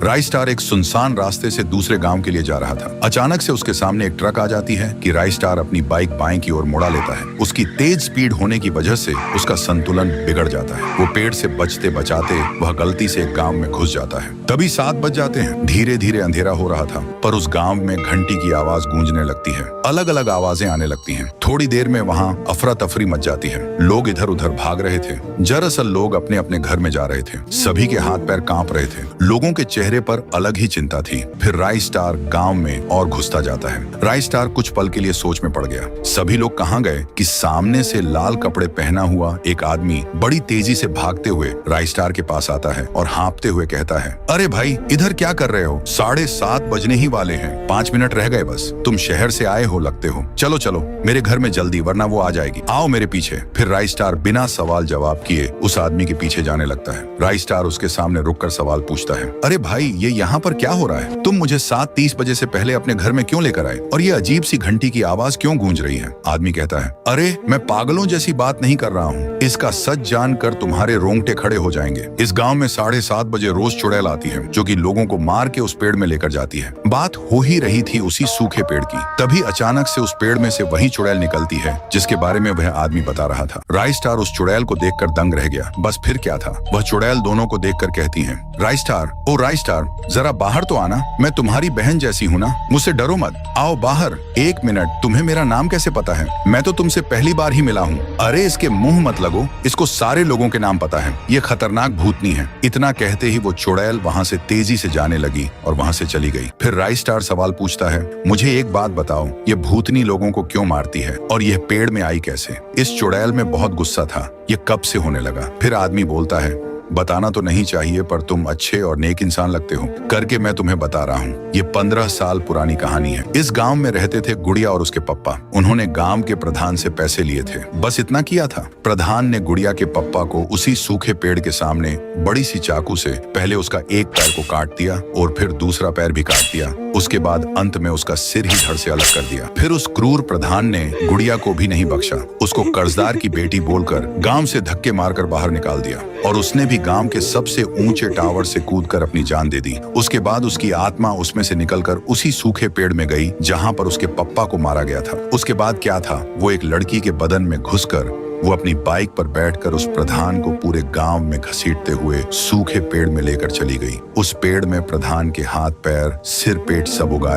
Rice star एक सुनसान रास्ते से दूसरे गांव के लिए जा रहा था। अचानक से उसके सामने एक ट्रक आ जाती है कि राइस स्टार अपनी बाइक बाएं की ओर मुड़ा लेता है। उसकी तेज स्पीड होने की वजह से उसका संतुलन बिगड़ जाता है। वो पेड़ से बचते बचाते वह गलती से एक गांव में घुस जाता है। तभी 7 बज जाते हैं। धीरे धीरे अंधेरा हो रहा था, पर उस गांव में घंटी की आवाज गूंजने लगती है। अलग अलग आवाजें आने लगती हैं। थोड़ी देर में वहां अफरा तफरी मच जाती है। लोग इधर उधर भाग रहे थे। दरअसल लोग अपने अपने घर में जा रहे थे। सभी के हाथ पैर कांप रहे थे। लोगों के चेहरे पर अलग ही चिंता थी। फिर राइस स्टार गांव में और घुसता जाता है। राइस स्टार कुछ पल के लिए सोच में पड़ गया। सभी लोग कहां गए कि सामने से लाल कपड़े पहना हुआ एक आदमी बड़ी तेजी से भागते हुए राइस स्टार के पास आता है और हाँफते हुए कहता है, अरे भाई, इधर क्या कर रहे हो? 7:30 बजने ही वाले हैं। 5 मिनट रह गए बस। तुम शहर से आए हो लगते हो। चलो चलो मेरे घर में जल्दी, वरना वो आ जाएगी। आओ मेरे पीछे। फिर राइस स्टार बिना सवाल जवाब किए उस आदमी के पीछे जाने लगता है। राइस स्टार उसके सामने रुककर सवाल पूछता है, अरे भाई, ये यहाँ पर क्या हो रहा है? तुम मुझे 7:30 बजे से पहले अपने घर में क्यों लेकर आए? और ये अजीब सी घंटी की आवाज क्यों गूंज रही है? आदमी कहता है, अरे मैं पागलों जैसी बात नहीं कर रहा हूँ। इसका सच जानकर तुम्हारे रोंगटे खड़े हो जाएंगे। इस गांव में 7:30 बजे रोज चुड़ैल आती है, जो कि लोगों को मार के उस पेड़ में लेकर जाती है। बात हो ही रही थी उसी सूखे पेड़ की। तभी अचानक से उस पेड़ में से वही चुड़ैल निकलती है जिसके बारे में वह आदमी बता रहा था। राइस स्टार उस चुड़ैल को देखकर दंग रह गया। बस फिर क्या था, वह चुड़ैल दोनों को देखकर कहती है, राइस स्टार, ओ राइस स्टार, जरा बाहर तो आना। मैं तुम्हारी बहन जैसी हूँ ना, मुझसे डरो मत। आओ बाहर। 1 मिनट, तुम्हें मेरा नाम कैसे पता है? मैं तो तुमसे पहली बार ही मिला हूँ। अरे इसके मुंह मत लगो, इसको सारे लोगों के नाम पता है। ये खतरनाक भूतनी है। इतना कहते ही वो चुड़ैल वहाँ से तेजी से जाने लगी और वहाँ से चली गई। फिर राइस स्टार सवाल पूछता है, मुझे एक बात बताओ, ये भूतनी लोगों को क्यों मारती है और यह पेड़ में आई कैसे? इस चुड़ैल में बहुत गुस्सा था। ये कब से होने लगा? फिर आदमी बोलता है, बताना तो नहीं चाहिए, पर तुम अच्छे और नेक इंसान लगते हो, करके मैं तुम्हें बता रहा हूँ। ये 15 साल पुरानी कहानी है। इस गांव में रहते थे गुड़िया और उसके पप्पा। उन्होंने गांव के प्रधान से पैसे लिए थे, बस इतना किया था। प्रधान ने गुड़िया के पप्पा को उसी सूखे पेड़ के सामने बड़ी सी चाकू से पहले उसका एक पैर को काट दिया और फिर दूसरा पैर भी काट दिया। उसके बाद अंत में उसका सिर ही धड़ से अलग कर दिया। फिर उस क्रूर प्रधान ने गुड़िया को भी नहीं बख्शा। उसको कर्जदार की बेटी बोलकर गांव से धक्के मारकर बाहर निकाल दिया और उसने भी गांव के सबसे ऊंचे टावर से कूदकर अपनी जान दे दी। उसके बाद उसकी आत्मा उसमें से निकलकर उसी सूखे पेड़ में गई जहां पर उसके पप्पा को मारा गया था। उसके बाद क्या था, वो एक लड़की के बदन में घुसकर वो अपनी बाइक पर बैठकर उस प्रधान को पूरे गांव में घसीटते हुए सूखे पेड़ में लेकर चली गई। उस पेड़ में प्रधान के हाथ पैर, सिर पेट सब उगाए